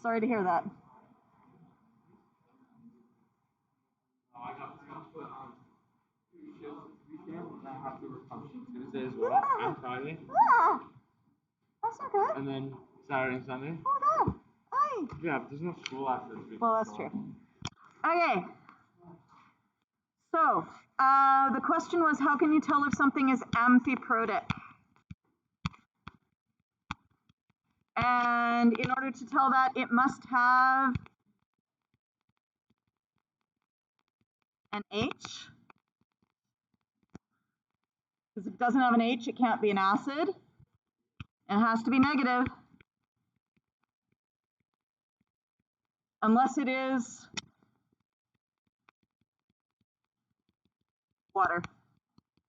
Sorry to hear that. I got to put on 2 shifts this weekend, and I have to work on Tuesday as well, and Friday. Yeah. That's not good. And then Saturday and Sunday. Oh my God. Hi. Yeah, but there's no school after this week. Well, that's true. Okay. So, the question was, how can you tell if something is amphiprotic? And in order to tell that, it must have an H. Because if it doesn't have an H, it can't be an acid. It has to be negative. Unless it is water.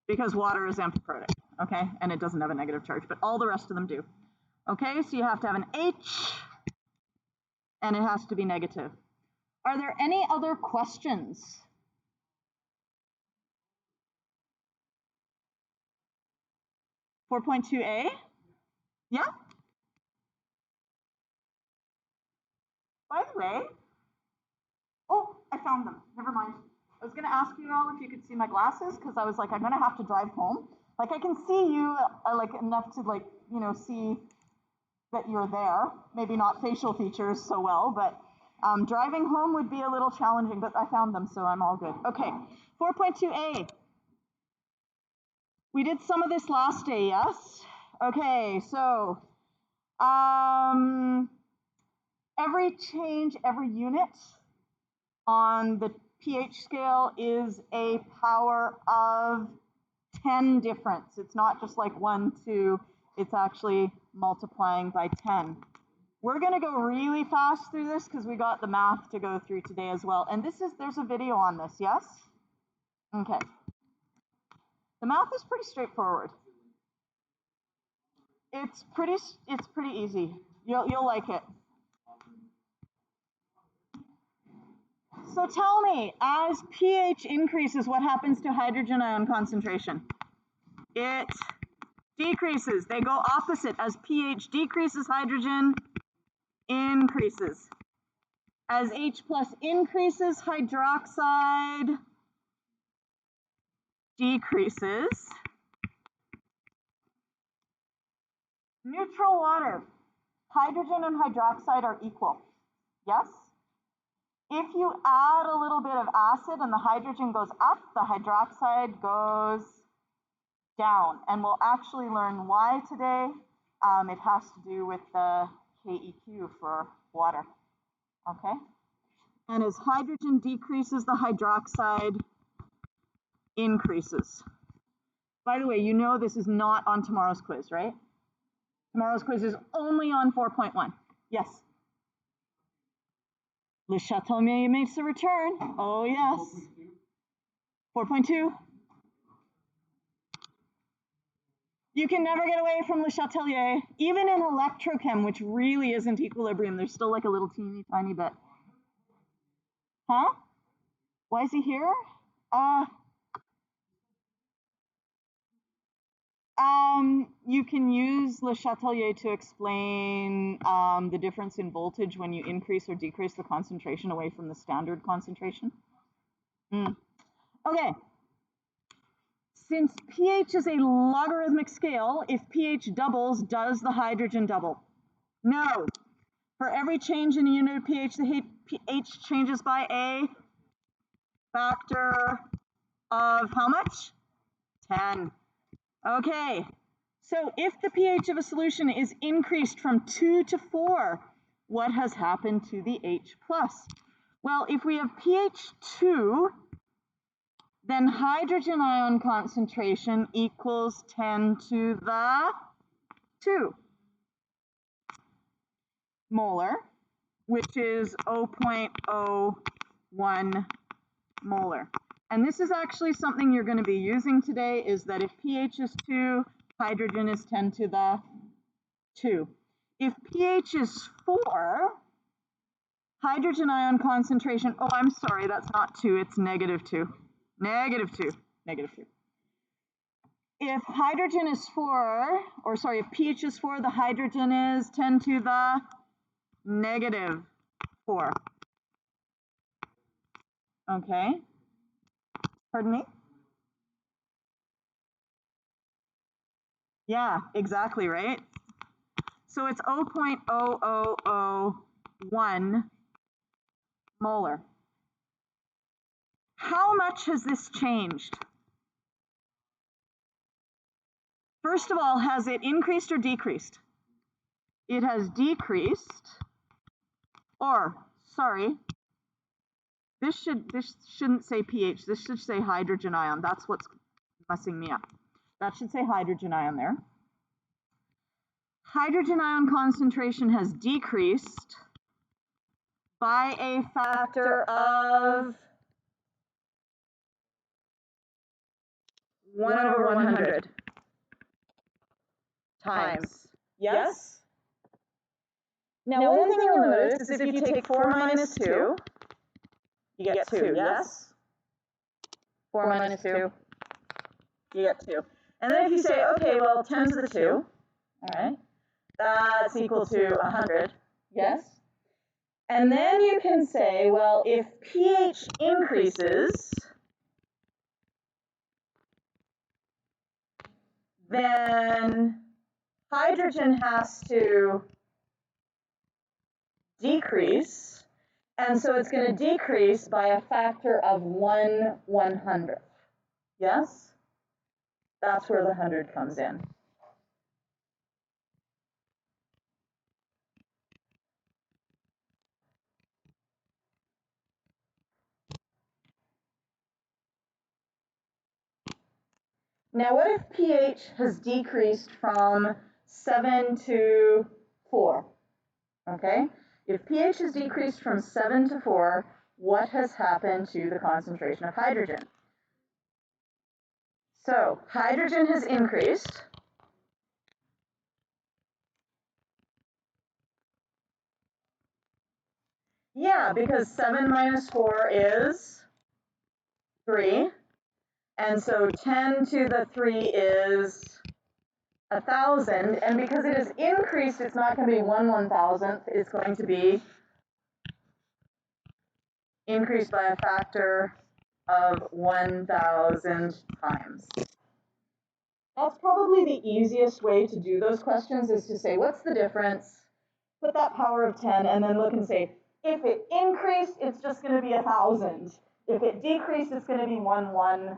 Because water is amphiprotic, okay? And it doesn't have a negative charge, but all the rest of them do. Okay, so you have to have an H, and it has to be negative. Are there any other questions? (4.2a)? Yeah? By the way, oh, I found them. Never mind. I was going to ask you all if you could see my glasses, because I was like, I'm going to have to drive home. Like, I can see you like enough to, like, you know, see that you're there. Maybe not facial features so well, but driving home would be a little challenging, but I found them, so I'm all good. Okay, 4.2a. We did some of this last day, yes? Okay, so every change, every unit on the pH scale is a power of 10 difference. It's not just like 1, 2, it's actually multiplying by 10. We're gonna go really fast through this because we got the math to go through today as well. And there's a video on this, yes? Okay. The math is pretty straightforward. It's pretty easy. You'll like it. So tell me, as pH increases, what happens to hydrogen ion concentration? It decreases. They go opposite. As pH decreases, hydrogen increases. As H+ increases, hydroxide decreases. Neutral water. Hydrogen and hydroxide are equal. Yes? If you add a little bit of acid and the hydrogen goes up, the hydroxide goes down. And we'll actually learn why today. It has to do with the KEQ for water. Okay? And as hydrogen decreases, the hydroxide increases. By the way, you know this is not on tomorrow's quiz, right? Tomorrow's quiz is only on 4.1. Yes? Le Chatelier makes a return. Oh, yes. 4.2. You can never get away from Le Chatelier. Even in electrochem, which really isn't equilibrium, there's still like a little teeny tiny bit. Huh? Why is he here? You can use Le Chatelier to explain the difference in voltage when you increase or decrease the concentration away from the standard concentration. Okay. Since pH is a logarithmic scale, if pH doubles, does the hydrogen double? No. For every change in a unit of pH, the pH changes by a factor of how much? 10. Okay. So if the pH of a solution is increased from 2 to 4, what has happened to the H+? Well, if we have pH 2, then hydrogen ion concentration equals 10 to the 2 molar, which is 0.01 molar. And this is actually something you're going to be using today, is that if pH is 2, hydrogen is 10 to the 2. If pH is 4, hydrogen ion concentration, oh, I'm sorry, that's not 2, it's -2. -2, -2. If hydrogen is 4, or sorry, if pH is 4, the hydrogen is 10 to the -4. Okay. Pardon me? Yeah, exactly, right? So it's 0.0001 molar. How much has this changed? First of all, has it increased or decreased? It has decreased, or, sorry, this shouldn't say pH, this should say hydrogen ion. That's what's messing me up. That should say hydrogen ion there. Hydrogen ion concentration has decreased by a factor of 1/100 times. Yes? Now one thing you'll notice is if you take 4 minus 2, you get 2, yes? 4 minus 2, you get 2. And then if you say, okay, well, 10 to the 2, all right, that's equal to 100, yes? And then you can say, well, if pH increases, then hydrogen has to decrease, and so it's going to decrease by a factor of 1/100. Yes? That's where the 100 comes in. Now what if pH has decreased from 7 to 4? Okay? If pH has decreased from 7 to 4, what has happened to the concentration of hydrogen? So hydrogen has increased. Yeah, because 7 minus 4 is 3. And so 10 to the 3 is 1,000. And because it is increased, it's not going to be 1/1000th. It's going to be increased by a factor of 1,000 times. That's probably the easiest way to do those questions, is to say, what's the difference? Put that power of 10 and then look and say, if it increased, it's just going to be 1,000. If it decreased, it's going to be 1/1000th.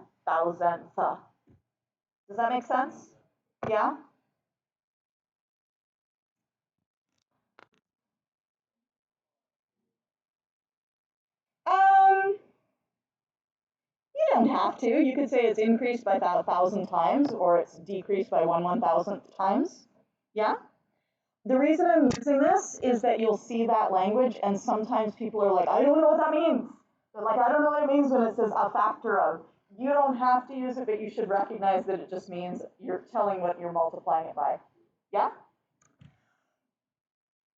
Does that make sense? Yeah? You don't have to. You could say it's increased by 1,000 times, or it's decreased by 1/1000th times. Yeah? The reason I'm using this is that you'll see that language, and sometimes people are like, I don't know what that means. They're like, I don't know what it means when it says a factor of. You don't have to use it, but you should recognize that it just means you're telling what you're multiplying it by. Yeah?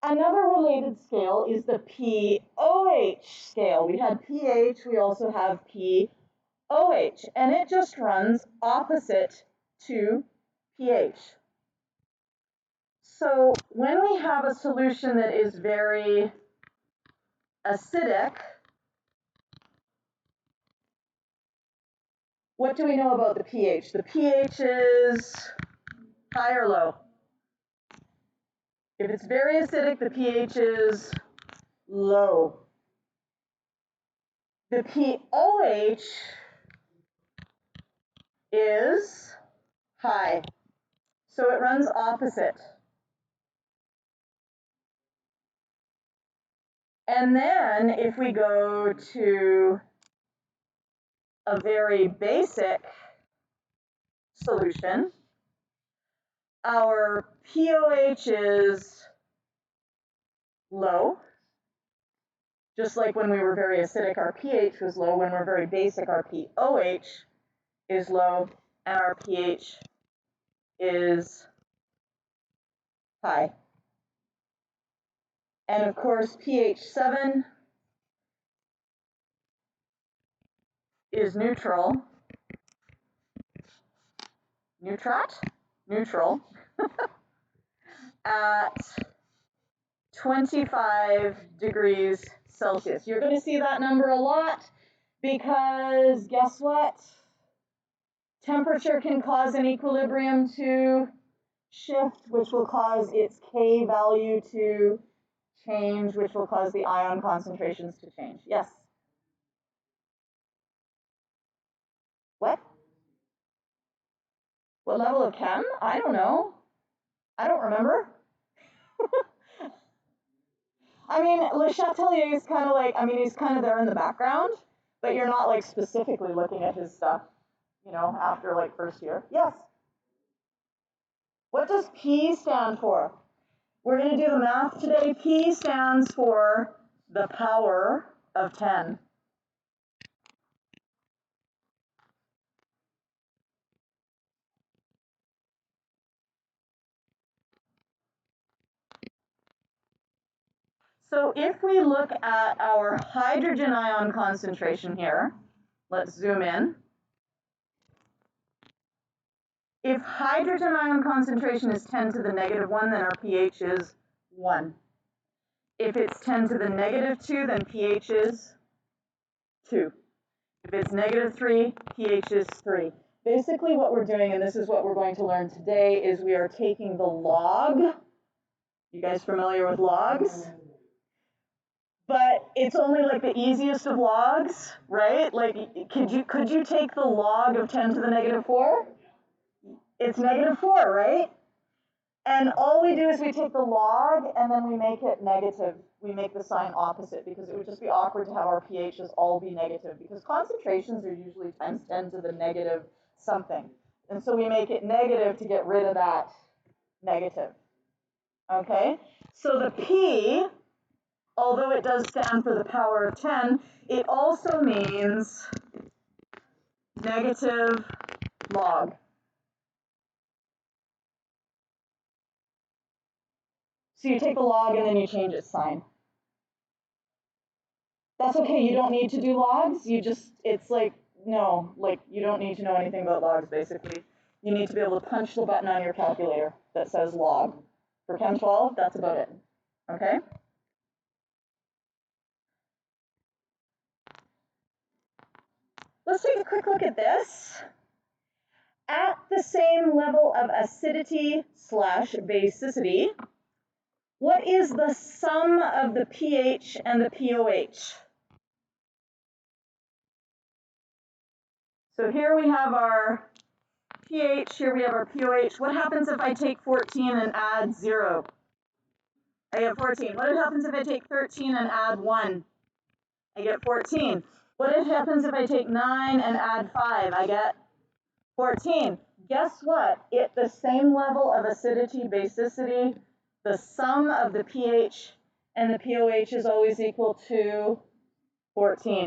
Another related scale is the pOH scale. We had pH, we also have pOH, and it just runs opposite to pH. So when we have a solution that is very acidic, what do we know about the pH? The pH is high or low? If it's very acidic, the pH is low. The pOH is high. So it runs opposite. And then if we go to a very basic solution, our pOH is low. Just like when we were very acidic, our pH was low. When we're very basic, our pOH is low, and our pH is high. And of course, pH 7 is neutral. Neutral at 25 degrees Celsius. You're going to see that number a lot because guess what? Temperature can cause an equilibrium to shift, which will cause its K value to change, which will cause the ion concentrations to change. Yes? What? What level of chem? I don't know. I don't remember. I mean, Le Chatelier is kind of like, I mean, he's kind of there in the background, but you're not like specifically looking at his stuff, you know, after like first year. Yes? What does P stand for? We're going to do the math today. P stands for the power of 10. So if we look at our hydrogen ion concentration here, let's zoom in. If hydrogen ion concentration is 10 to the negative 1, then our pH is 1. If it's 10 to the negative 2, then pH is 2. If it's negative 3, pH is 3. Basically what we're doing, and this is what we're going to learn today, is we are taking the log. You guys familiar with logs? But it's only like the easiest of logs, right? Like, could you take the log of 10 to the negative 4? It's negative 4, right? And all we do is we take the log and then we make it negative. We make the sign opposite because it would just be awkward to have our pHs all be negative because concentrations are usually times 10 to the negative something. And so we make it negative to get rid of that negative. Okay? So the P, although it does stand for the power of 10, it also means negative log. So you take the log and then you change its sign. That's okay, you don't need to do logs, it's like, no, like you don't need to know anything about logs basically. You need to be able to punch the button on your calculator that says log. For Chem 12, that's about it, okay? Let's take a quick look at this. At the same level of acidity / basicity, what is the sum of the pH and the pOH? So here we have our pH, here we have our pOH. What happens if I take 14 and add 0? I get 14. What happens if I take 13 and add 1? I get 14. What happens if I take 9 and add 5? I get 14. Guess what? At the same level of acidity, basicity, the sum of the pH and the pOH is always equal to 14.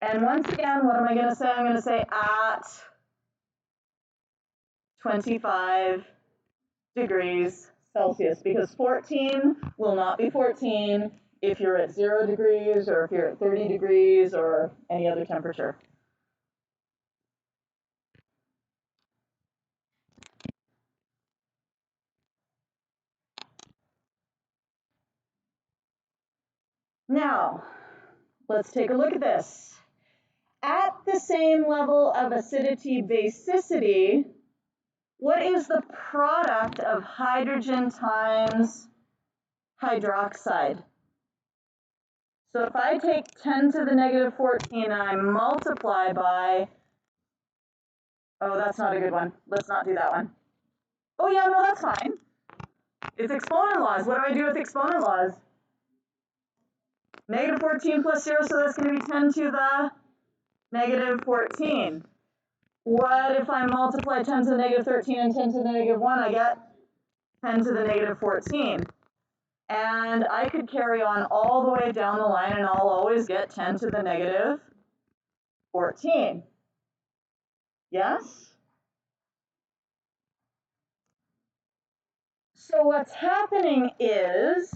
And once again, what am I going to say? I'm going to say at 25 degrees Celsius, because 14 will not be 14 if you're at 0 degrees or if you're at 30 degrees or any other temperature. Now, let's take a look at this. At the same level of acidity basicity, what is the product of hydrogen times hydroxide? So if I take 10 to the negative 14 and I multiply by, oh, that's not a good one. Let's not do that one. Oh yeah, no, that's fine. It's exponent laws. What do I do with exponent laws? Negative 14 plus 0, so that's going to be 10 to the negative 14. What if I multiply 10 to the negative 13 and 10 to the negative 1? I get 10 to the negative 14. And I could carry on all the way down the line and I'll always get 10 to the negative 14. Yes? So what's happening is,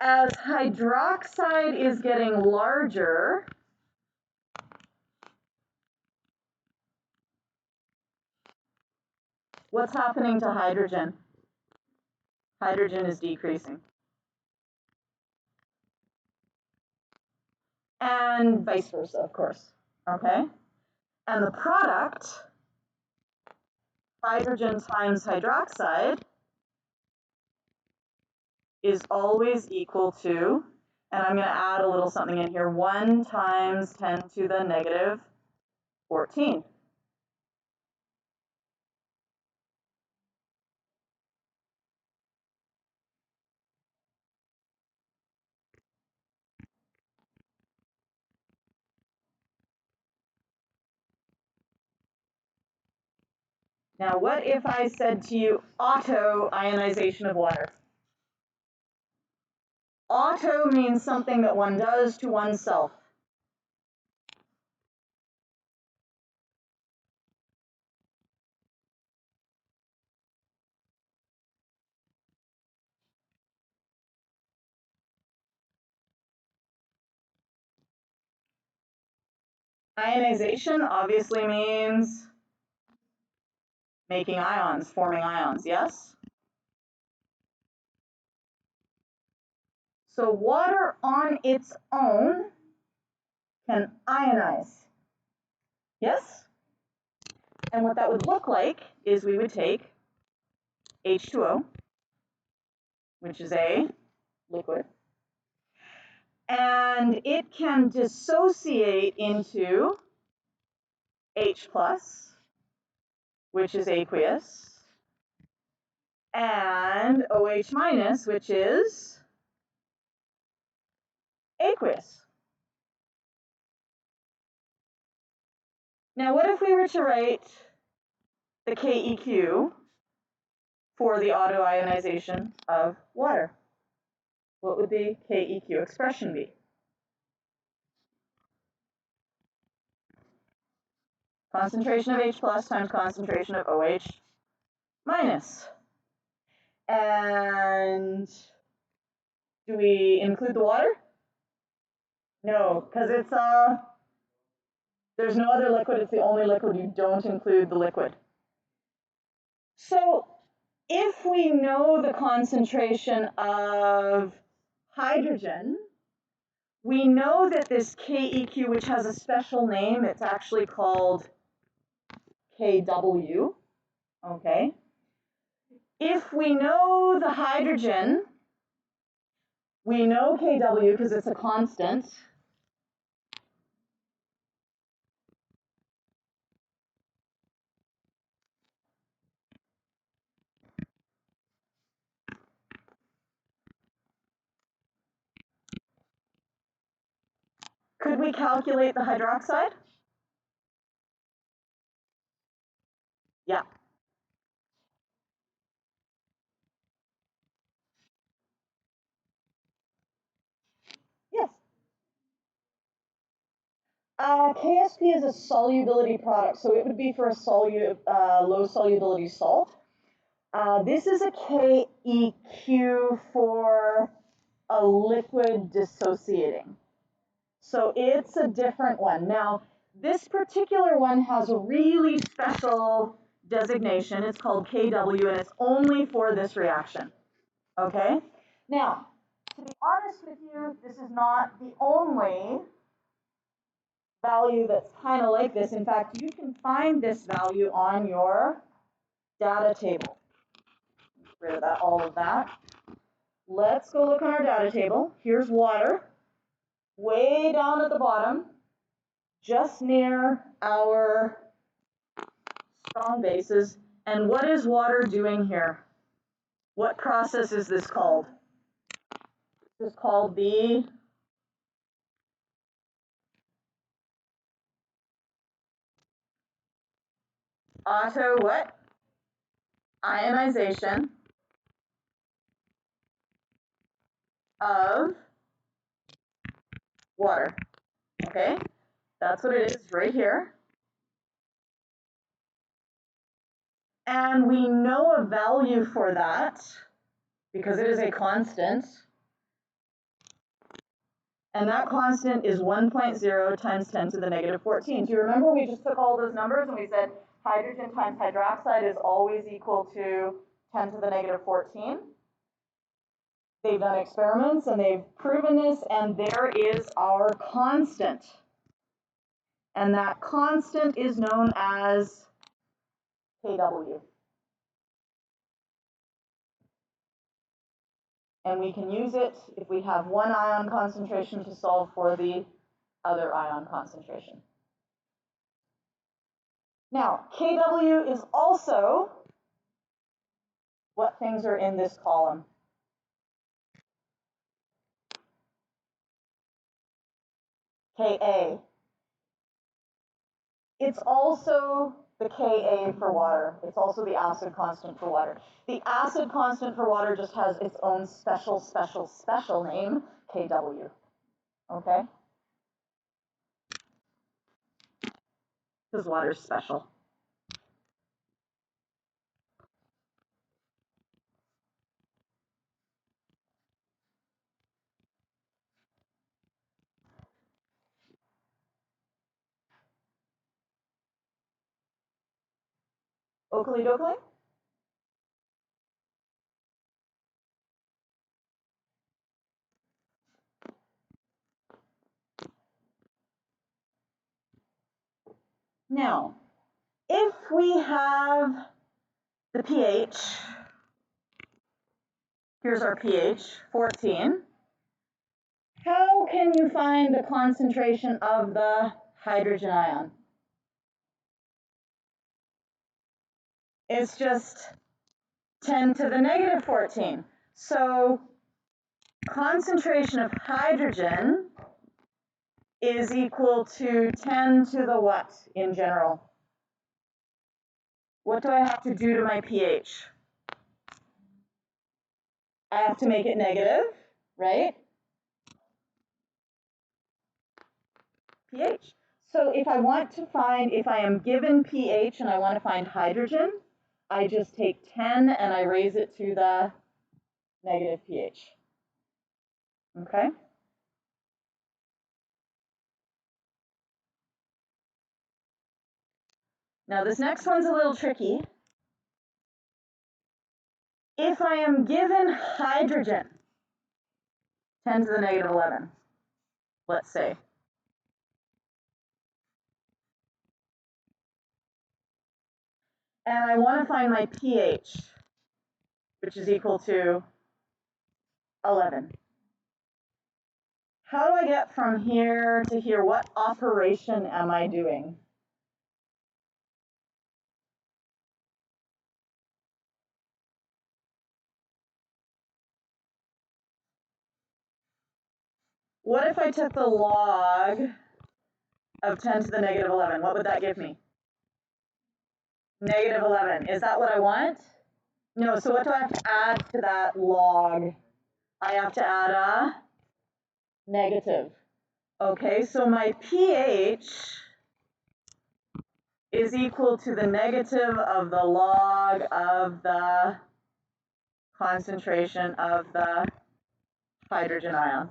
as hydroxide is getting larger, what's happening to hydrogen? Hydrogen is decreasing. And vice versa, of course, okay? And the product, hydrogen times hydroxide, is always equal to, and I'm going to add a little something in here, 1 times 10 to the negative 14. Now, what if I said to you, auto ionization of water? Auto means something that one does to oneself. Ionization obviously means making ions, forming ions, yes? So water on its own can ionize, yes? And what that would look like is we would take H2O, which is a liquid, and it can dissociate into H+, which is aqueous, and OH-, which is aqueous. Now, what if we were to write the KEQ for the autoionization of water? What would the KEQ expression be? Concentration of H+ times concentration of OH-. And do we include the water? No, because it's there's no other liquid, it's the only liquid, you don't include the liquid. So if we know the concentration of hydrogen, we know that this KEQ, which has a special name, it's actually called KW, okay? If we know the hydrogen, we know KW because it's a constant. Could we calculate the hydroxide? Yeah. Yes. KSP is a solubility product, so it would be for a low solubility salt. This is a KEQ for a liquid dissociating. So it's a different one. Now, this particular one has a really special designation. It's called KW, and it's only for this reaction. Okay? Now, to be honest with you, this is not the only value that's kind of like this. In fact, you can find this value on your data table. Get rid of that, all of that. Let's go look on our data table. Here's water, way down at the bottom, just near our strong bases. And what is water doing here? What process is this called? This is called the auto what? Ionization of water. Okay, that's what it is right here. And we know a value for that because it is a constant. And that constant is 1.0 times 10 to the negative 14. Do you remember we just took all those numbers and we said, Hydrogen times hydroxide is always equal to 10 to the negative 14. They've done experiments and they've proven this, and there is our constant. And that constant is known as Kw. And we can use it if we have one ion concentration to solve for the other ion concentration. Now, Kw is also what things are in this column. Ka. It's also the Ka for water. It's also the acid constant for water. The acid constant for water just has its own special name, Kw. Okay? Because water's special. Oakley dokley? Now, if we have the pH, here's our pH, 14. How can you find the concentration of the hydrogen ion? It's just 10 to the negative 14. So concentration of hydrogen is equal to 10 to the what in general? What do I have to do to my pH? I have to make it negative, right? pH. So if I want to find, if I am given pH and I want to find hydrogen, I just take 10 and I raise it to the negative pH. Okay? Now this next one's a little tricky. If I am given hydrogen, 10 to the negative 11, let's say, and I want to find my pH, which is equal to 11. How do I get from here to here? What operation am I doing? What if I took the log of 10 to the negative 11? What would that give me? Negative 11. Is that what I want? No, so what do I have to add to that log? I have to add a negative. Okay, so my pH is equal to the negative of the log of the concentration of the hydrogen ion.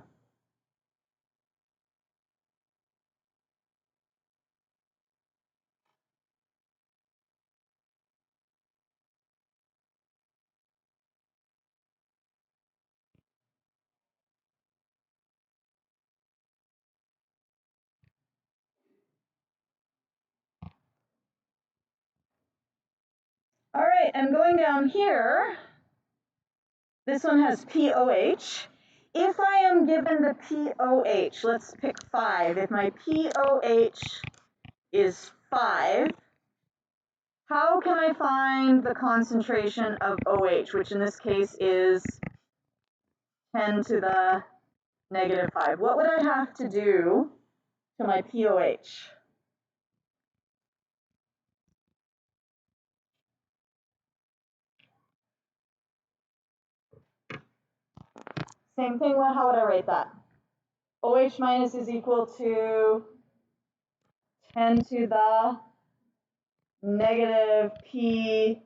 All right, and going down here, this one has pOH. If I am given the pOH, let's pick 5. If my pOH is 5, how can I find the concentration of OH, which in this case is 10 to the negative 5? What would I have to do to my pOH? Same thing, how would I write that? OH minus is equal to 10 to the negative P,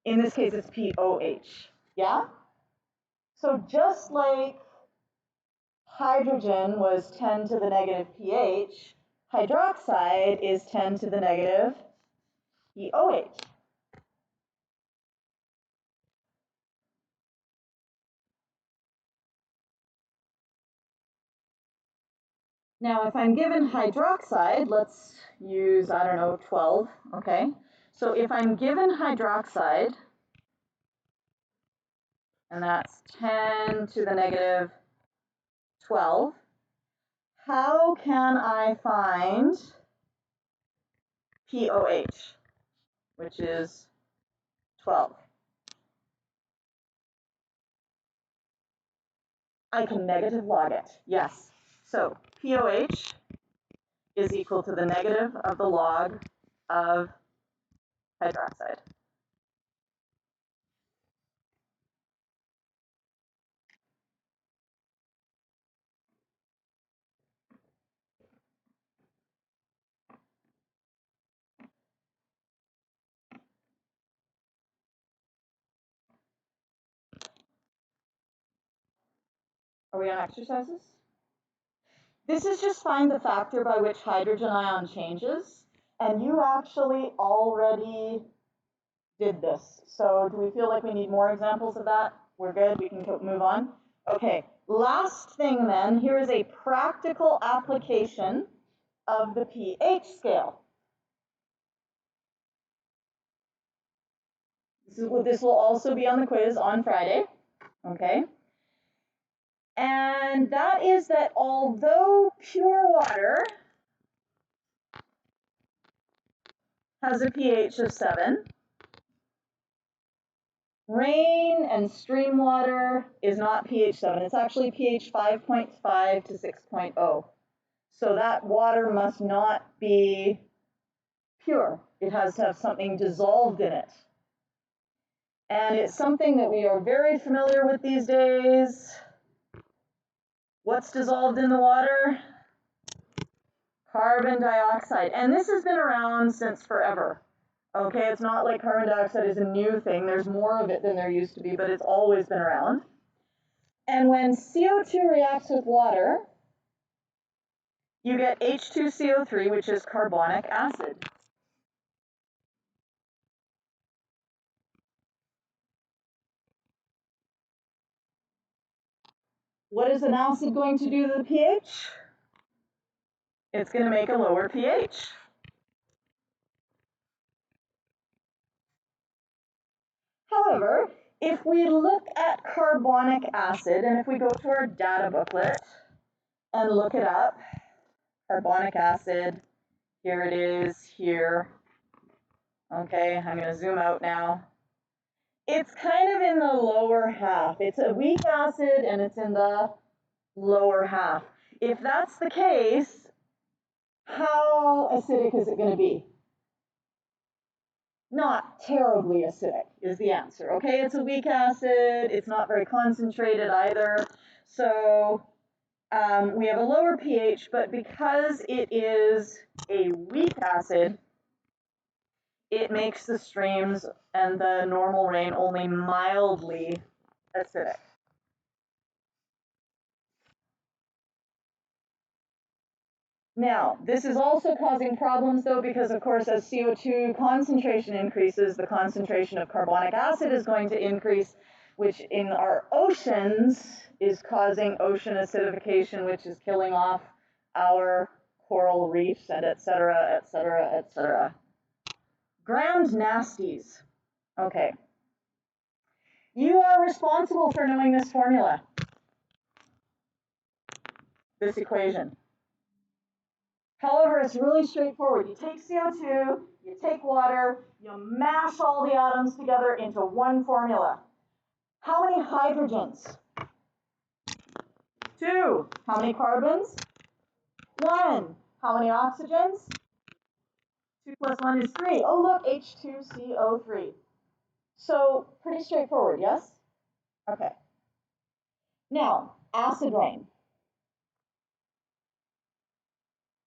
in this case it's pOH, yeah? So just like hydrogen was 10 to the negative pH, hydroxide is 10 to the negative, pOH. Now, if I'm given hydroxide, let's use, I don't know, 12, okay? So if I'm given hydroxide, and that's 10 to the negative 12, how can I find pOH, which is 12? I can negative log it, yes. So pOH is equal to the negative of the log of hydroxide. Are we on exercises? This is just find the factor by which hydrogen ion changes, and you actually already did this. So do we feel like we need more examples of that? We're good, we can move on. Okay, last thing then, here is a practical application of the pH scale. This will also be on the quiz on Friday, okay? And that is that although pure water has a pH of 7, rain and stream water is not pH 7. It's actually pH 5.5 to 6.0. So that water must not be pure. It has to have something dissolved in it. And it's something that we are very familiar with these days. What's dissolved in the water? Carbon dioxide. And this has been around since forever. Okay, it's not like carbon dioxide is a new thing. There's more of it than there used to be, but it's always been around. And when CO2 reacts with water, you get H2CO3, which is carbonic acid. What is an acid going to do to the pH? It's going to make a lower pH. However, if we look at carbonic acid, and if we go to our data booklet and look it up, carbonic acid, here it is, here. Okay, I'm going to zoom out now. It's kind of in the lower half. It's a weak acid and it's in the lower half. If that's the case, how acidic is it going to be? Not terribly acidic is the answer. Okay, it's a weak acid. It's not very concentrated either. So we have a lower pH, but because it is a weak acid, it makes the streams and the normal rain only mildly acidic. Now, this is also causing problems though, because of course as CO2 concentration increases, the concentration of carbonic acid is going to increase, which in our oceans is causing ocean acidification, which is killing off our coral reefs and et cetera, et cetera, et cetera. Grand nasties. Okay. You are responsible for knowing this formula, this equation. However, it's really straightforward. You take CO2, you take water, you mash all the atoms together into one formula. How many hydrogens? 2. How many carbons? 1. How many oxygens? 2 plus 1 is 3. Oh, look, H2CO3. So, pretty straightforward, yes? Okay. Now, acid rain.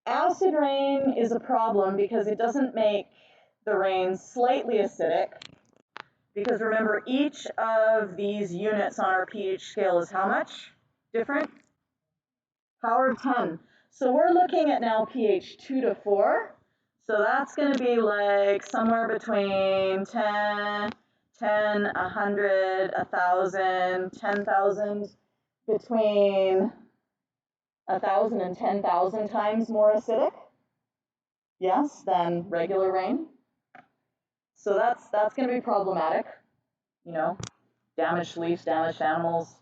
Acid rain is a problem because it doesn't make the rain slightly acidic. Because remember, each of these units on our pH scale is how much? Different? Power of 10. So we're looking at now pH 2 to 4. So that's going to be like somewhere between 10, 100, 1,000, 10,000, between 1,000 and 10,000 times more acidic, yes, than regular rain. So that's going to be problematic, you know, damaged leaves, damaged animals,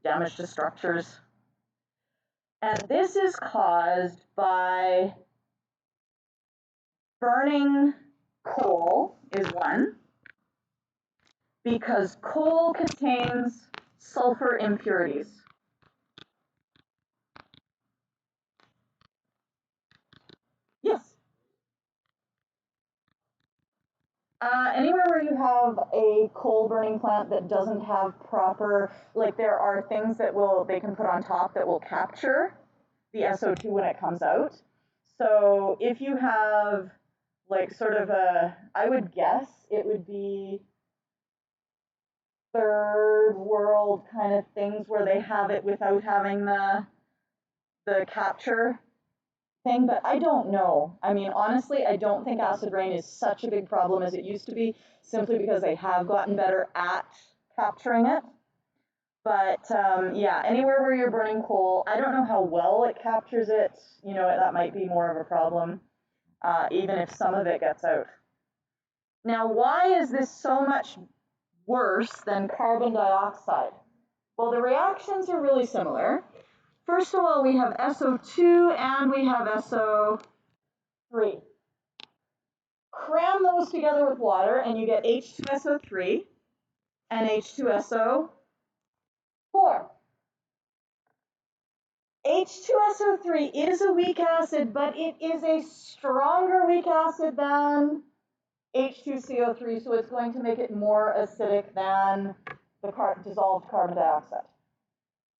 damage to structures. And this is caused by burning coal is one, because coal contains sulfur impurities. Yes. Anywhere where you have a coal burning plant that doesn't have proper, like there are things that they can put on top that will capture the SO2 when it comes out. So if you have like sort of I would guess it would be third world kind of things where they have it without having the capture thing, but I don't know. I mean, honestly, I don't think acid rain is such a big problem as it used to be, simply because they have gotten better at capturing it. But yeah, anywhere where you're burning coal, I don't know how well it captures it. You know, that might be more of a problem, even if some of it gets out. Now, why is this so much worse than carbon dioxide? Well, the reactions are really similar. First of all, we have SO2 and we have SO3. Cram those together with water and you get H2SO3 and H2SO4. H2SO3 is a weak acid, but it is a stronger weak acid than H2CO3, so it's going to make it more acidic than the dissolved carbon dioxide.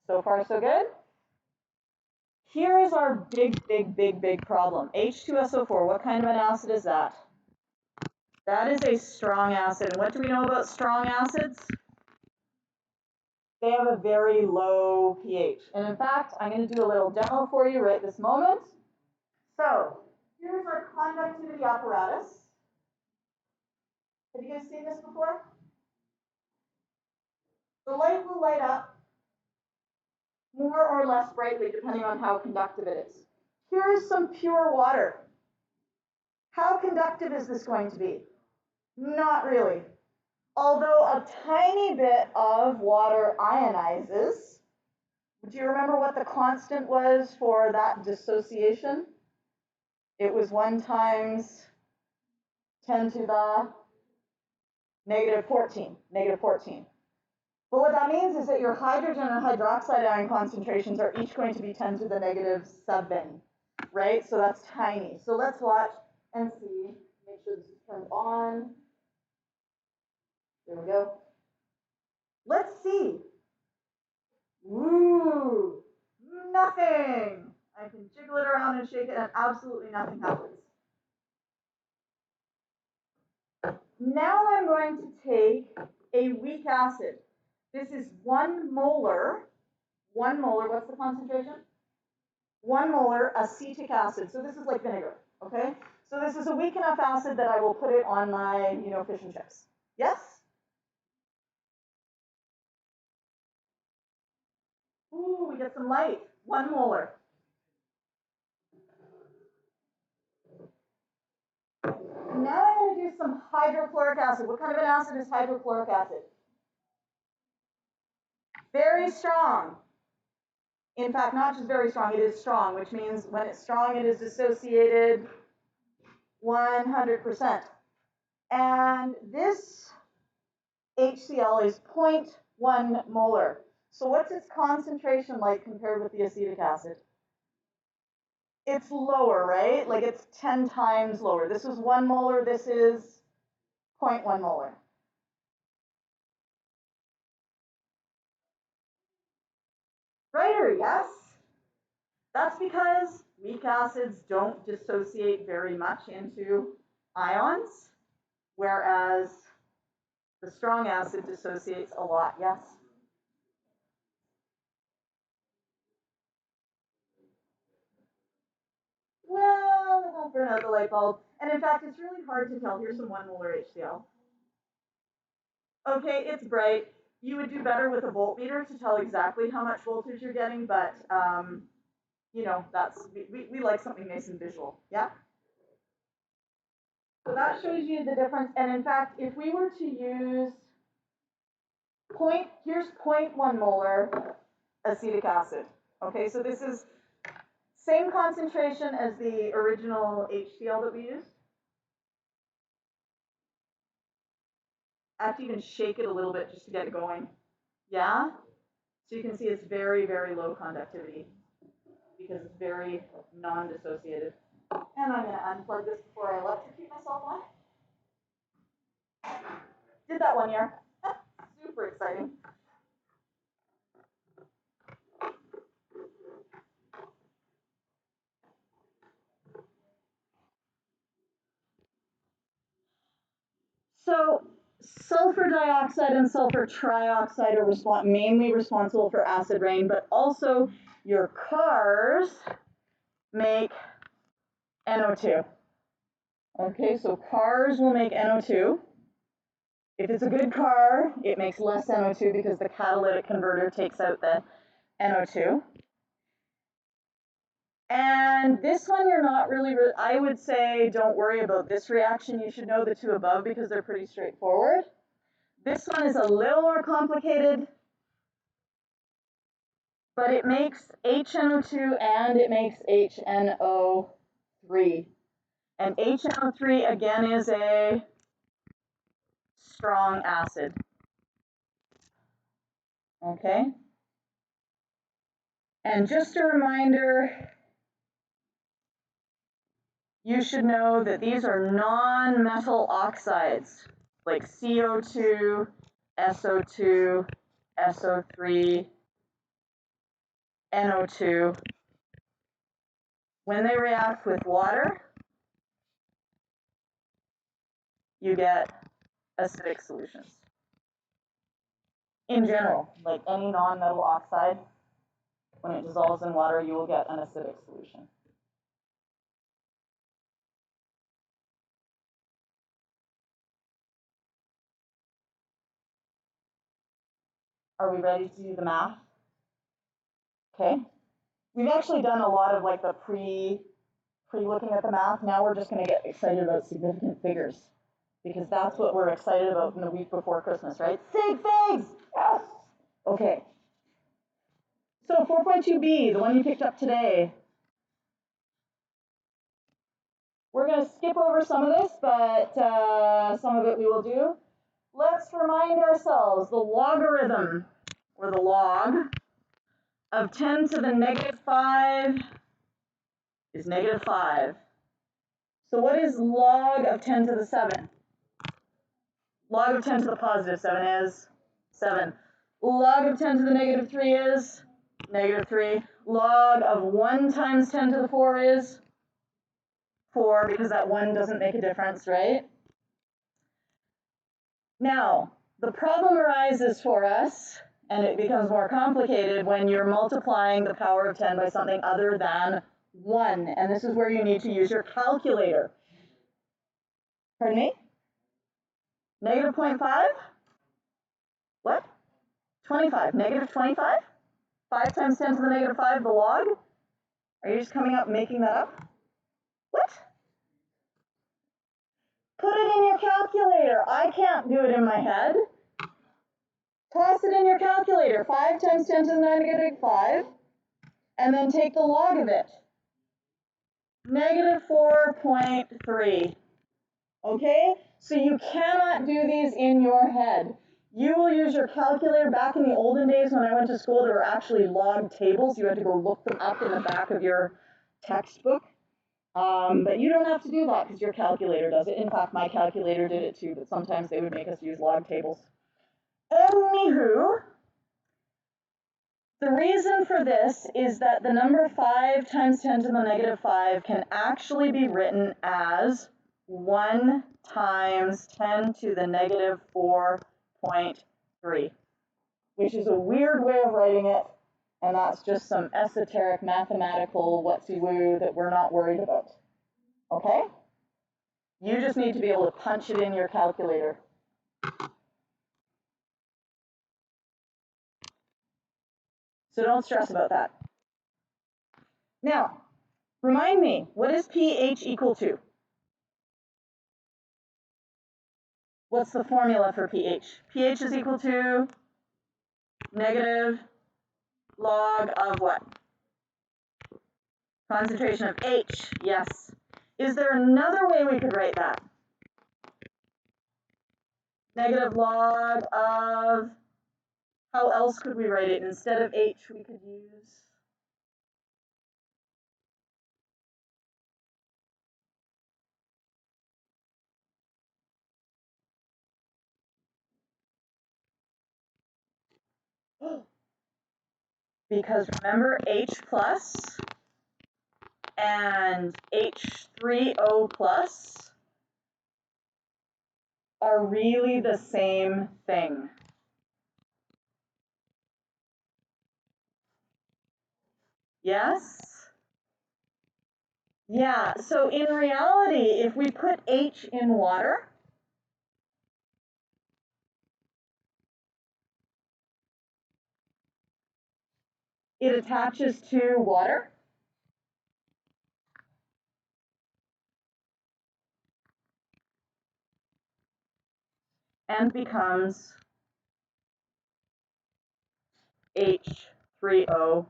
So far, so good? Here is our big problem. H2SO4, what kind of an acid is that? That is a strong acid. And what do we know about strong acids? They have a very low pH. And in fact, I'm going to do a little demo for you right this moment. So here's our conductivity apparatus. Have you guys seen this before? The light will light up more or less brightly depending on how conductive it is. Here is some pure water. How conductive is this going to be? Not really. Although a tiny bit of water ionizes. Do you remember what the constant was for that dissociation? It was 1 times 10 to the negative 14. But what that means is that your hydrogen and hydroxide ion concentrations are each going to be 10 to the negative 7, right? So that's tiny. So let's watch and see. Make sure this is turned on. There we go. Let's see. Woo! Nothing. I can jiggle it around and shake it and absolutely nothing happens. Now I'm going to take a weak acid. This is 1 molar. 1 molar, what's the concentration? 1 molar acetic acid. So this is like vinegar, okay? So this is a weak enough acid that I will put it on my, fish and chips. Yes? Ooh, we get some light. 1 molar. Now I'm going to do some hydrochloric acid. What kind of an acid is hydrochloric acid? Very strong. In fact, not just very strong, it is strong, which means when it's strong, it is dissociated 100%. And this HCl is 0.1 molar. So what's its concentration like compared with the acetic acid? It's lower, right? Like it's 10 times lower. This is 1 molar, this is 0.1 molar. Brighter, yes? That's because weak acids don't dissociate very much into ions, whereas the strong acid dissociates a lot, yes? Well, it won't burn out the light bulb. And in fact, it's really hard to tell. Here's some 1 molar HCl. Okay, it's bright. You would do better with a voltmeter to tell exactly how much voltage you're getting, but you know, we like something nice and visual, yeah? So that shows you the difference. And in fact, if we were to use here's 0.1 molar acetic acid. Okay, so this is same concentration as the original HCl that we used. I have to even shake it a little bit just to get it going. Yeah? So you can see it's very, very low conductivity because it's very non-dissociated. And I'm going to unplug this before I electrocute myself on it. Did that 1 year. Super exciting. So sulfur dioxide and sulfur trioxide are mainly responsible for acid rain, but also your cars make NO2. Okay, so cars will make NO2. If it's a good car, it makes less NO2 because the catalytic converter takes out the NO2. And this one you're not really, I would say don't worry about this reaction. You should know the two above because they're pretty straightforward. This one is a little more complicated, but it makes HNO2 and it makes HNO3. And HNO3 again is a strong acid. Okay? And just a reminder, you should know that these are non-metal oxides, like CO2, SO2, SO3, NO2. When they react with water, you get acidic solutions. In general, like any non-metal oxide, when it dissolves in water, you will get an acidic solution. Are we ready to do the math? Okay. We've actually done a lot of like the pre-looking at the math. Now we're just going to get excited about significant figures because that's what we're excited about in the week before Christmas, right? Sig figs! Yes! Okay. So 4.2b, the one you picked up today. We're going to skip over some of this, but some of it we will do. Let's remind ourselves the logarithm, or the log, of 10 to the negative 5 is negative 5. So what is log of 10 to the 7? Log of 10 to the positive 7 is 7. Log of 10 to the negative 3 is negative 3. Log of 1 times 10 to the 4 is 4, because that 1 doesn't make a difference, right? Now, the problem arises for us, and it becomes more complicated when you're multiplying the power of 10 by something other than 1. And this is where you need to use your calculator. Pardon me? Negative 0.5? What? 25. Negative 25? 5 times 10 to the negative 5, the log? Are you just coming up making that up? What? Put it in your calculator. I can't do it in my head. Toss it in your calculator. 5 times 10 to the negative 5. And then take the log of it. Negative 4.3. Okay? So you cannot do these in your head. You will use your calculator. Back in the olden days when I went to school, there were actually log tables. You had to go look them up in the back of your textbook. But you don't have to do that because your calculator does it. In fact, my calculator did it too, but sometimes they would make us use log tables. Anywho, the reason for this is that the number 5 times 10 to the negative 5 can actually be written as 1 times 10 to the negative 4.3, which is a weird way of writing it, And that's just some esoteric mathematical whatsy-woo that we're not worried about. Okay? You just need to be able to punch it in your calculator. So don't stress about that. Now, remind me, what is pH equal to? What's the formula for pH? pH is equal to negative log of what? Concentration of H, yes. Is there another way we could write that? Negative log of, how else could we write it? Instead of H, we could use, because remember H plus and H3O plus are really the same thing. Yes? Yeah, so in reality, if we put H in water, it attaches to water. And becomes H3O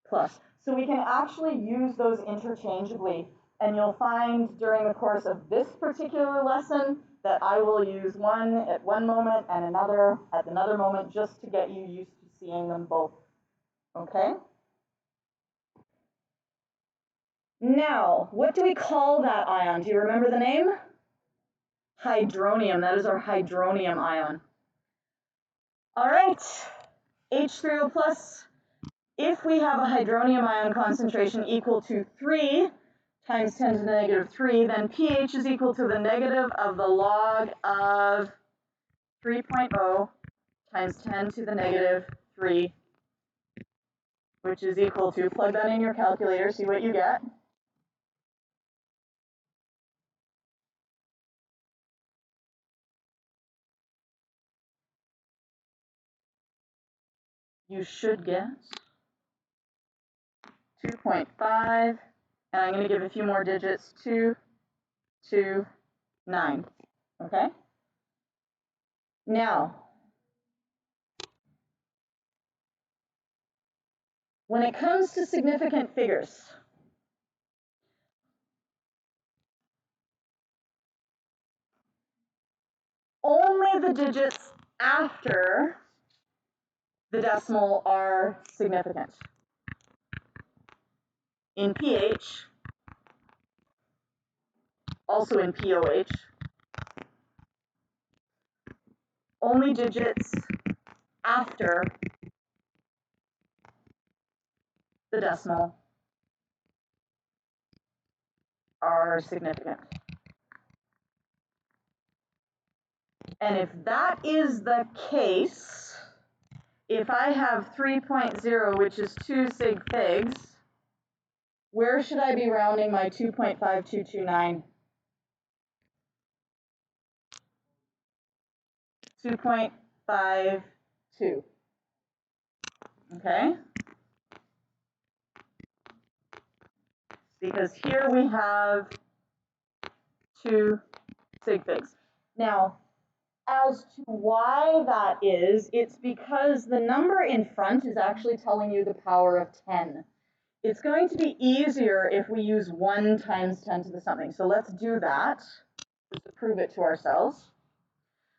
plus. So we can actually use those interchangeably. And you'll find during the course of this particular lesson that I will use one at one moment and another at another moment just to get you used to seeing them both. Okay? Now, what do we call that ion? Do you remember the name? Hydronium. That is our hydronium ion. All right, H3O plus. If we have a hydronium ion concentration equal to 3 times 10 to the negative 3, then pH is equal to the negative of the log of 3.0 times 10 to the negative 3, which is equal to, plug that in your calculator, see what you get. You should get 2.5, and I'm going to give a few more digits, 229, okay? Now, when it comes to significant figures, only the digits after the decimal are significant. In pH, also in pOH, only digits after the decimal are significant. And if that is the case, if I have 3.0, which is 2 sig figs, where should I be rounding my 2.5229? 2.52. Okay? Because here we have 2 sig figs. Now, as to why that is, it's because the number in front is actually telling you the power of 10. It's going to be easier if we use 1 times 10 to the something. So let's do that, just to prove it to ourselves.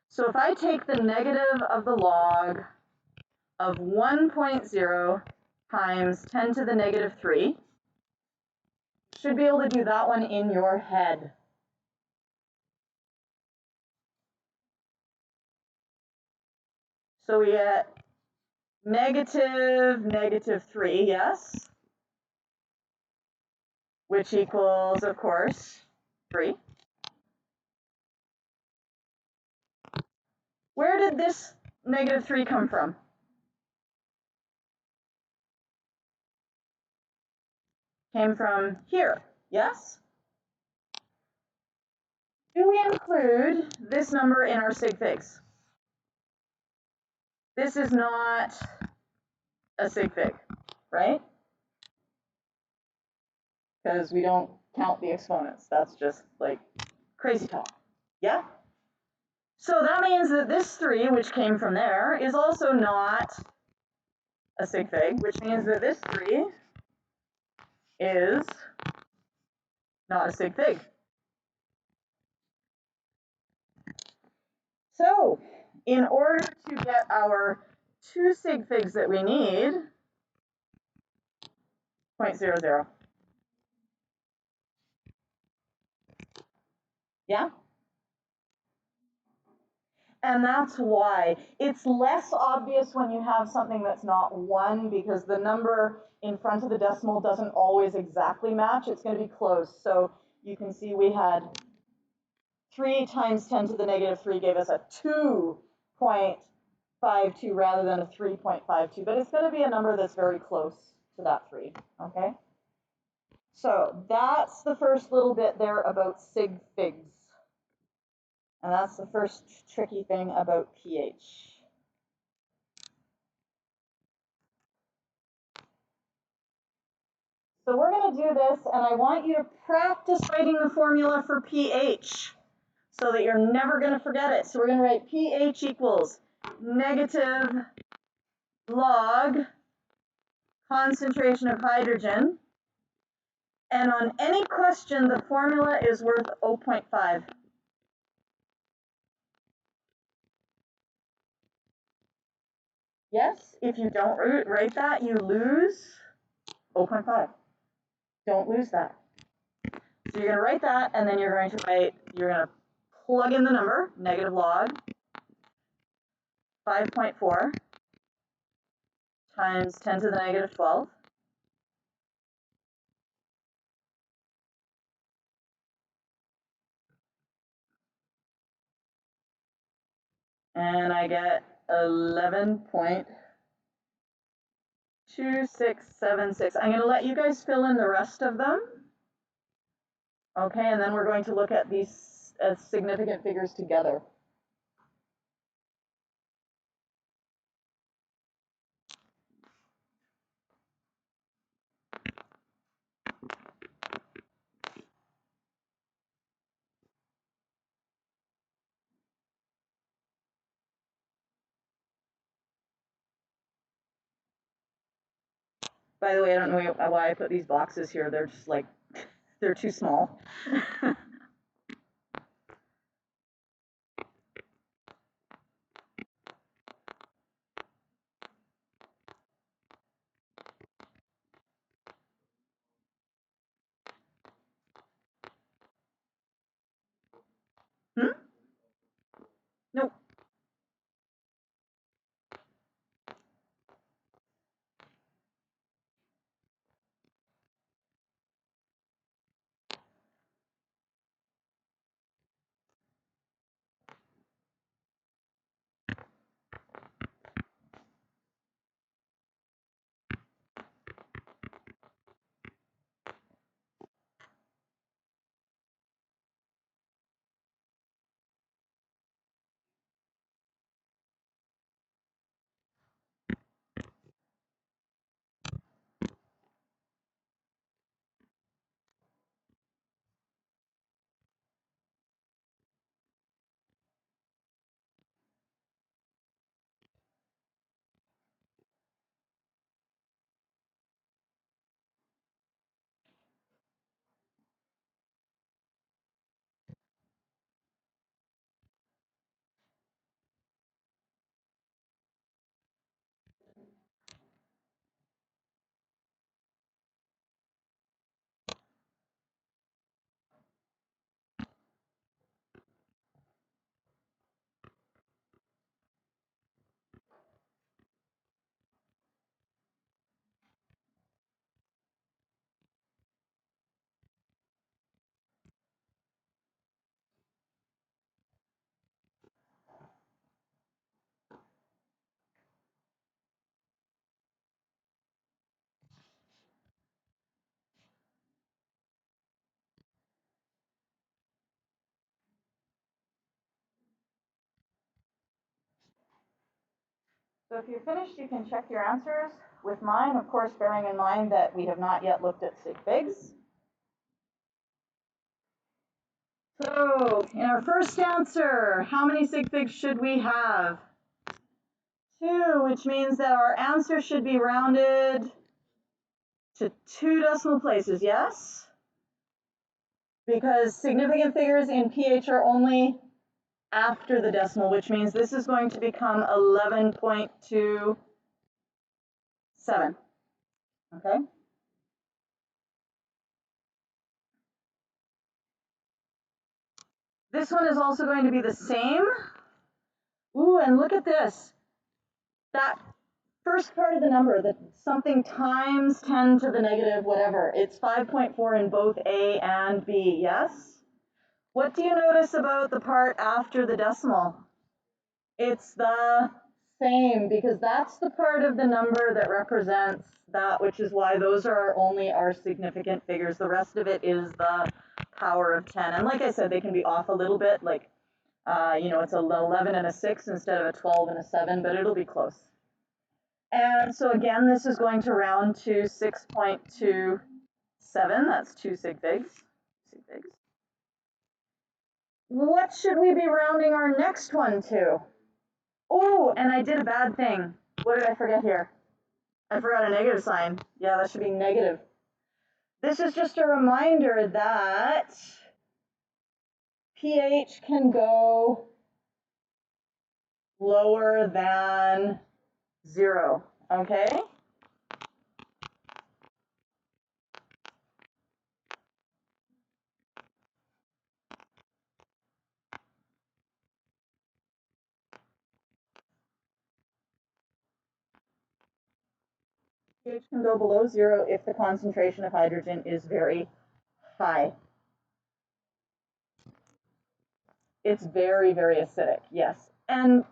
So if I take the negative of the log of 1.0 times 10 to the negative 3, should be able to do that one in your head. So we get negative 3, yes, which equals, of course, 3. Where did this negative 3 come from? came from here, yes? Do we include this number in our sig figs? This is not a sig fig, right? Because we don't count the exponents. That's just like crazy talk. Yeah? So that means that this 3, which came from there, is also not a sig fig, which means that this 3 is not a sig fig. So in order to get our 2 sig figs that we need, 0.00. Yeah? And that's why it's less obvious when you have something that's not 1, because the number in front of the decimal doesn't always exactly match. It's going to be close. So you can see we had 3 times 10 to the negative 3 gave us a 2.52 rather than a 3.52, but it's going to be a number that's very close to that 3, okay? So that's the first little bit there about sig figs. And that's the first tricky thing about pH. So we're going to do this, and I want you to practice writing the formula for pH so that you're never going to forget it. So we're going to write pH equals negative log concentration of hydrogen. And on any question, the formula is worth 0.5. Yes, if you don't write that, you lose 0.5. Don't lose that. So you're going to write that, and then you're going to plug in the number, negative log 5.4 times 10 to the negative 12. And I get 11.2676. I'm going to let you guys fill in the rest of them. Okay, and then we're going to look at these as significant figures together. By the way, I don't know why I put these boxes here. They're just like, they're too small. Nope. So if you're finished, you can check your answers with mine, of course, bearing in mind that we have not yet looked at sig figs. So in our first answer, how many sig figs should we have? 2, which means that our answer should be rounded to 2 decimal places, yes? Because significant figures in pH are only after the decimal, which means this is going to become 11.27. Okay? This one is also going to be the same. Ooh, and look at this. That first part of the number, that something times 10 to the negative whatever, it's 5.4 in both A and B, yes? What do you notice about the part after the decimal? It's the same, because that's the part of the number that represents that, which is why those are only our significant figures. The rest of it is the power of 10. And like I said, they can be off a little bit, like, you know, it's an 11 and a 6 instead of a 12 and a 7, but it'll be close. And so again, this is going to round to 6.27. That's 2 sig figs. What should we be rounding our next one to? Oh, and I did a bad thing. What did I forget here? I forgot a negative sign. Yeah, that should be negative. This is just a reminder that pH can go lower than 0, okay? pH can go below 0 if the concentration of hydrogen is very high. It's very, very acidic, yes. And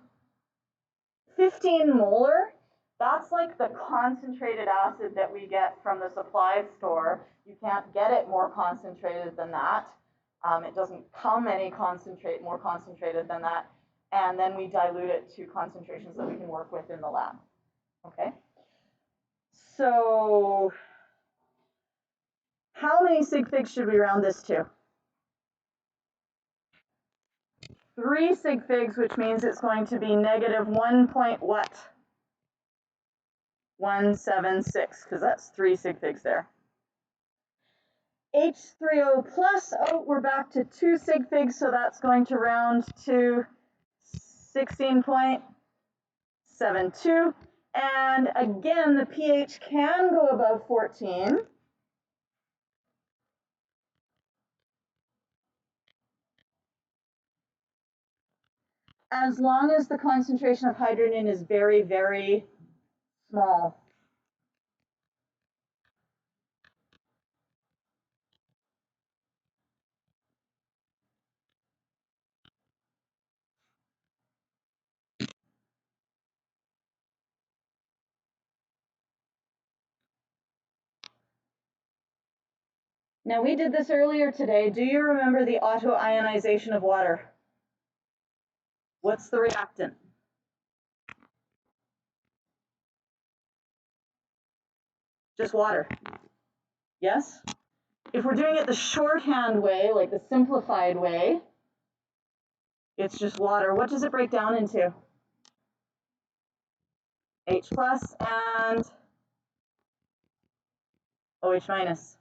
15 molar, that's like the concentrated acid that we get from the supply store. You can't get it more concentrated than that. It doesn't come any more concentrated than that. And then we dilute it to concentrations that we can work with in the lab. Okay. So how many sig figs should we round this to? 3 sig figs, which means it's going to be negative 1 point what? 176, because that's 3 sig figs there. H3O plus, oh, we're back to 2 sig figs, so that's going to round to 16.72. And again, the pH can go above 14. As long as the concentration of hydrogen is very, very small. Now, we did this earlier today. Do you remember the auto-ionization of water? What's the reactant? Just water. Yes? If we're doing it the shorthand way, like the simplified way, it's just water. What does it break down into? H plus and OH minus.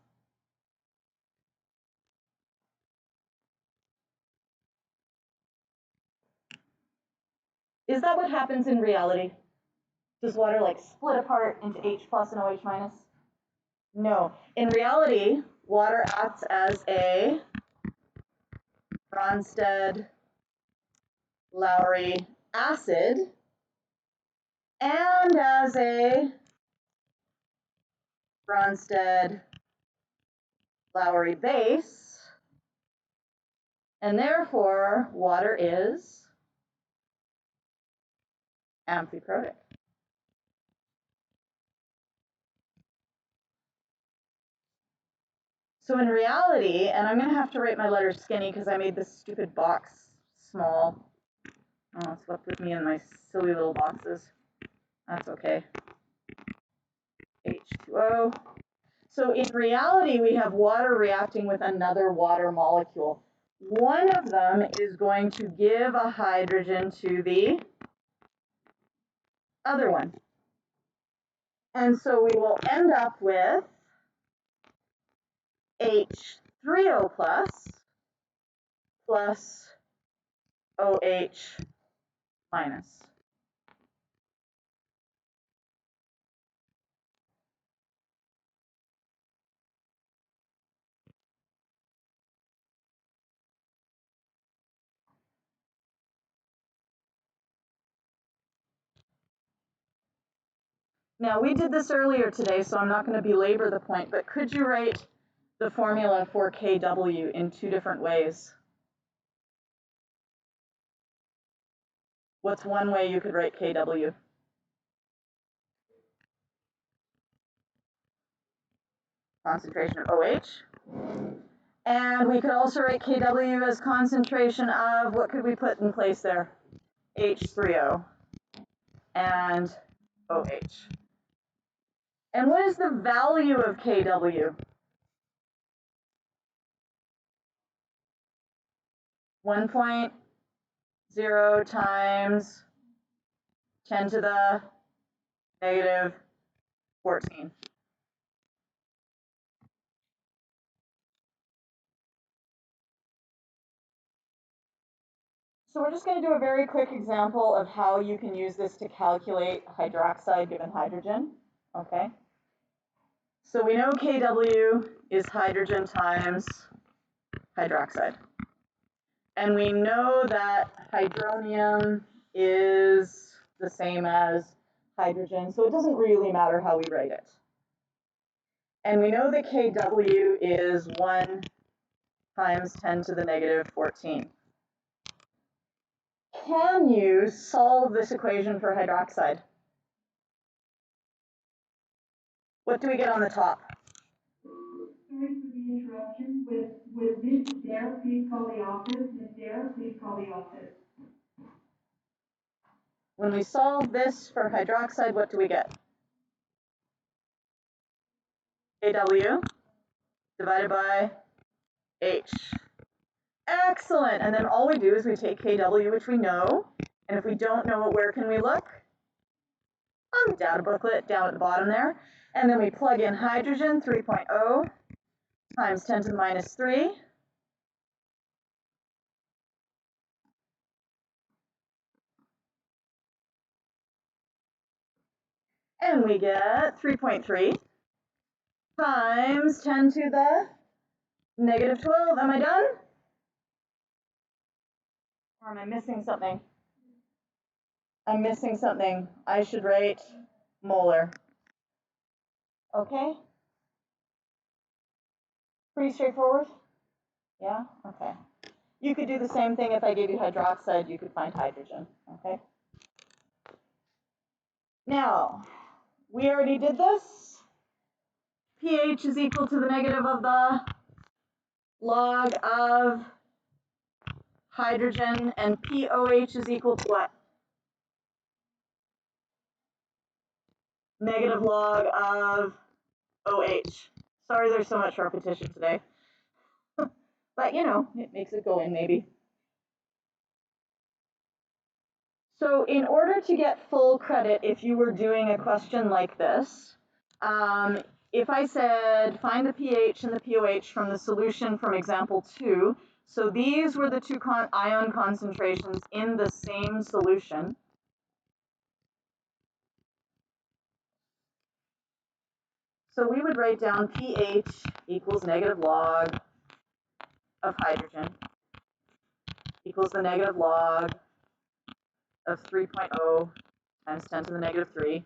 Is that what happens in reality? Does water like split apart into H plus and OH minus? No. In reality, water acts as a Bronsted-Lowry acid and as a Bronsted-Lowry base, and therefore water is amphiprotic. So in reality, and I'm going to have to write my letters skinny because I made this stupid box small. Oh, it's left with me in my silly little boxes. That's okay. H2O. So in reality, we have water reacting with another water molecule. One of them is going to give a hydrogen to the other one. And so we will end up with H3O plus OH minus. Now, we did this earlier today, so I'm not going to belabor the point, but could you write the formula for Kw in two different ways? What's one way you could write Kw? Concentration of OH. And we could also write Kw as concentration of, what could we put in place there? H3O and OH. And what is the value of Kw? 1.0 times 10 to the negative 14. So we're just going to do a very quick example of how you can use this to calculate hydroxide given hydrogen. Okay. So we know Kw is hydrogen times hydroxide. And we know that hydronium is the same as hydrogen, so it doesn't really matter how we write it. And we know that Kw is 1 times 10 to the negative 14. Can you solve this equation for hydroxide? What do we get on the top? Sorry for the interruption. With Ms. Dare, please call the office. Ms. Dare, please call the office. When we solve this for hydroxide, what do we get? Kw divided by H. Excellent. And then all we do is we take Kw, which we know. And if we don't know it, where can we look? On the data booklet down at the bottom there. And then we plug in hydrogen, 3.0 times 10 to the minus 3. And we get 3.3 times 10 to the negative 12. Am I done? Or am I missing something? I'm missing something. I should write molar. Okay? Pretty straightforward? Yeah? Okay. You could do the same thing if I gave you hydroxide, you could find hydrogen. Okay? Now, we already did this. pH is equal to the negative of the log of hydrogen, and pOH is equal to what? Negative log of OH. Sorry there's so much repetition today. But you know, it makes it go in maybe. So in order to get full credit, if you were doing a question like this, if I said find the pH and the pOH from the solution from example 2, so these were the two ion concentrations in the same solution. So we would write down pH equals negative log of hydrogen equals the negative log of 3.0 times 10 to the negative 3,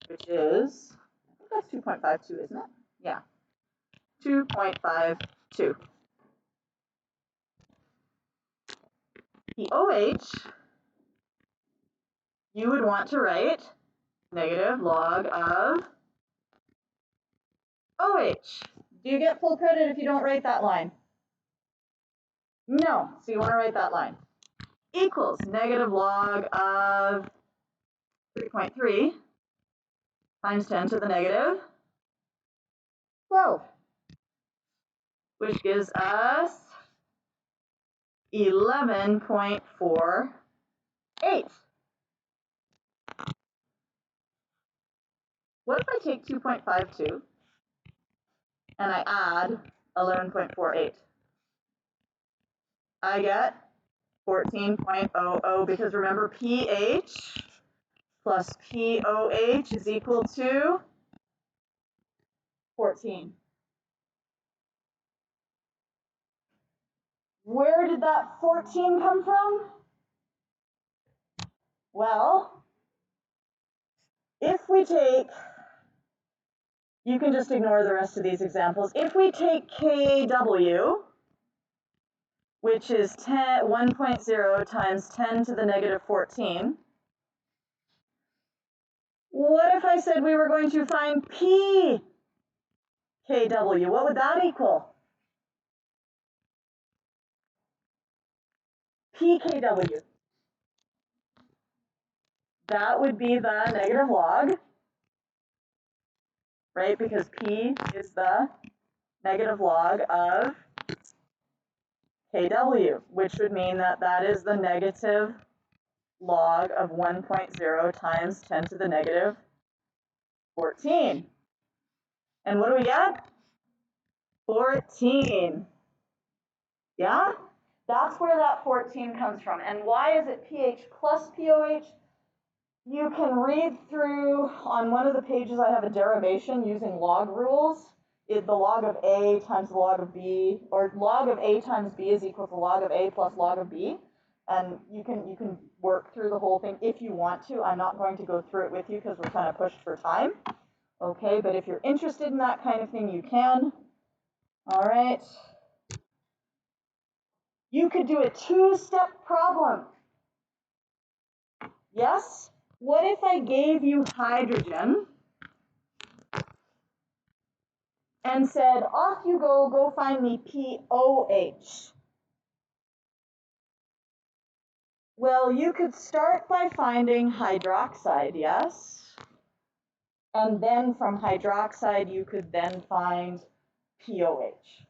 which is, I think that's 2.52, isn't it? Yeah, 2.52. pOH, you would want to write negative log of OH. Do you get full credit if you don't write that line? No, so you want to write that line. Equals negative log of 3.3 times 10 to the negative 12, which gives us 11.48. What if I take 2.52 and I add 11.48? I get 14.00, because remember pH plus pOH is equal to 14. Where did that 14 come from? Well, if we take, you can just ignore the rest of these examples. If we take kW, which is 1.0 times 10 to the negative 14, what if I said we were going to find pKw? What would that equal? pKw. That would be the negative log, right? Because P is the negative log of kW, which would mean that that is the negative log of 1.0 times 10 to the negative 14. And what do we get? 14. Yeah? That's where that 14 comes from. And why is it pH plus pOH? You can read through, on one of the pages I have a derivation using log rules. The log of A times the log of B, or log of A times B is equal to log of A plus log of B. And you can work through the whole thing if you want to. I'm not going to go through it with you because we're kind of pushed for time. Okay, but if you're interested in that kind of thing, you can. All right. You could do a two-step problem. Yes? What if I gave you hydrogen and said, off you go find me pOH? Well, you could start by finding hydroxide, yes? And then from hydroxide, you could then find pOH.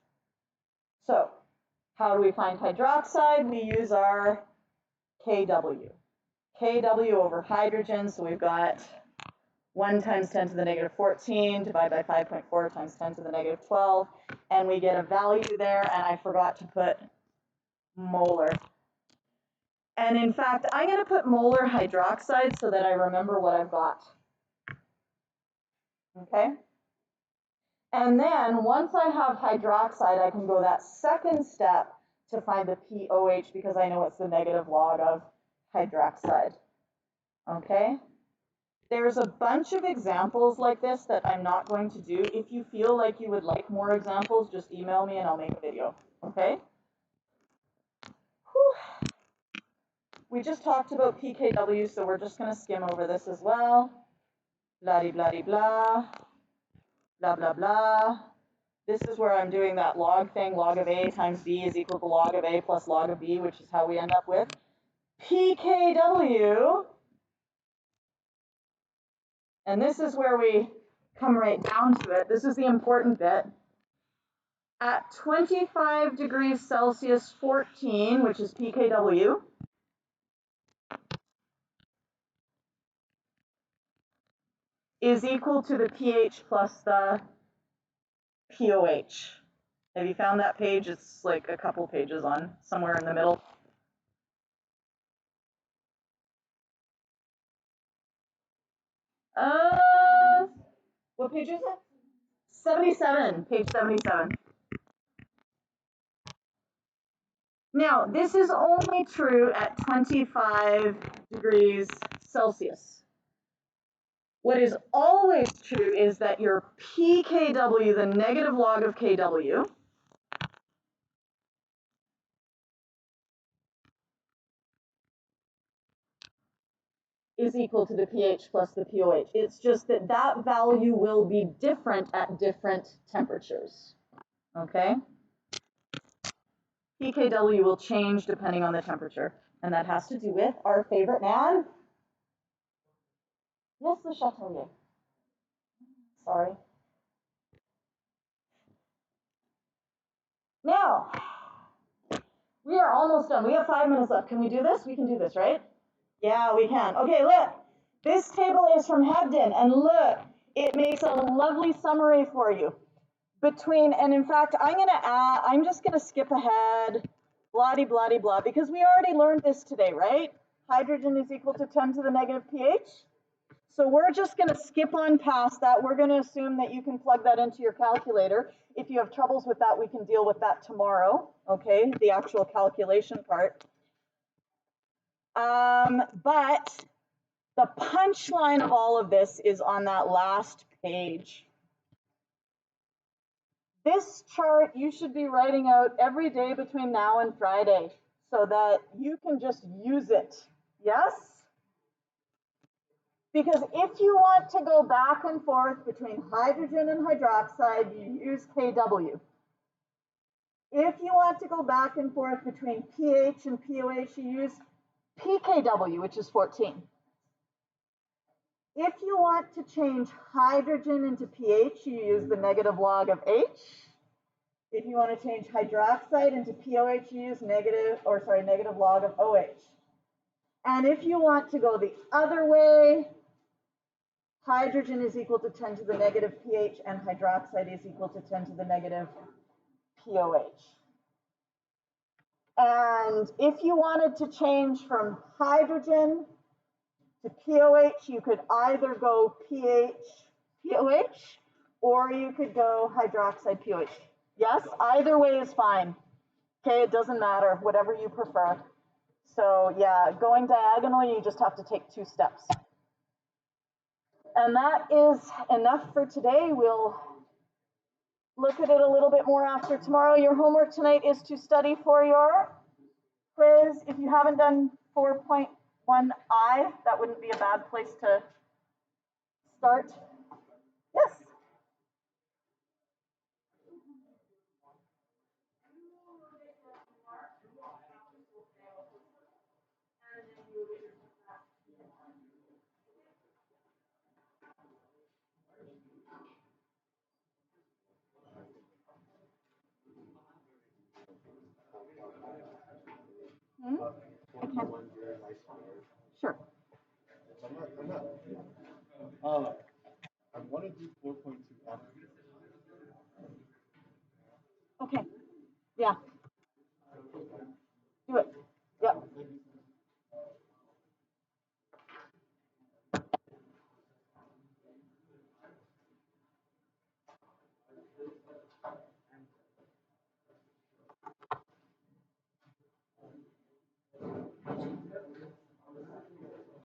So, how do we find hydroxide? We use our Kw. Kw over hydrogen, so we've got 1 times 10 to the negative 14 divided by 5.4 times 10 to the negative 12, and we get a value there, and I forgot to put molar. And in fact, I'm going to put molar hydroxide so that I remember what I've got. Okay? And then once I have hydroxide, I can go that second step to find the pOH because I know it's the negative log of hydroxide. Okay? There's a bunch of examples like this that I'm not going to do. If you feel like you would like more examples, just email me and I'll make a video. Okay? Whew. We just talked about pKw, so we're just going to skim over this as well. Blah-de-blah-de-blah. Blah, blah, blah. This is where I'm doing that log thing. Log of A times B is equal to log of A plus log of B, which is how we end up with pKw. And this is where we come right down to it. This is the important bit. At 25 degrees Celsius 14, which is pKw, is equal to the pH plus the pOH. Have you found that page? It's like a couple pages on, somewhere in the middle. What page is it? 77, page 77. Now, this is only true at 25 degrees Celsius. What is always true is that your pKw, the negative log of Kw, is equal to the pH plus the pOH. It's just that that value will be different at different temperatures. Okay? pKw will change depending on the temperature, and that has to do with our favorite man, Yes, the Chatelier. Sorry. Now, we are almost done. We have 5 minutes left. Can we do this? We can do this, right? Yeah, we can. Okay, look. This table is from Hebden, and look, it makes a lovely summary for you. And in fact, I'm just gonna skip ahead, blah, because we already learned this today, right? Hydrogen is equal to 10 to the negative pH. So we're just gonna skip on past that. We're gonna assume that you can plug that into your calculator. If you have troubles with that, we can deal with that tomorrow, okay? The actual calculation part. But the punchline of all of this is on that last page. This chart you should be writing out every day between now and Friday so that you can just use it. Yes? Because if you want to go back and forth between hydrogen and hydroxide, you use Kw. If you want to go back and forth between pH and pOH, you use pKw, which is 14. If you want to change hydrogen into pH, you use the negative log of H. If you want to change hydroxide into pOH, you use negative log of OH. And if you want to go the other way, hydrogen is equal to 10 to the negative pH and hydroxide is equal to 10 to the negative pOH. And if you wanted to change from hydrogen to pOH, you could either go pH, pOH, or you could go hydroxide pOH. Yes, either way is fine. Okay, it doesn't matter, whatever you prefer. So yeah, going diagonally, you just have to take 2 steps. And that is enough for today. We'll look at it a little bit more after tomorrow. Your homework tonight is to study for your quiz. If you haven't done 4.1i, that wouldn't be a bad place to start. Yes. Okay. Sure. I want to do 4.2 after. Okay. Yeah. Do it. Yep.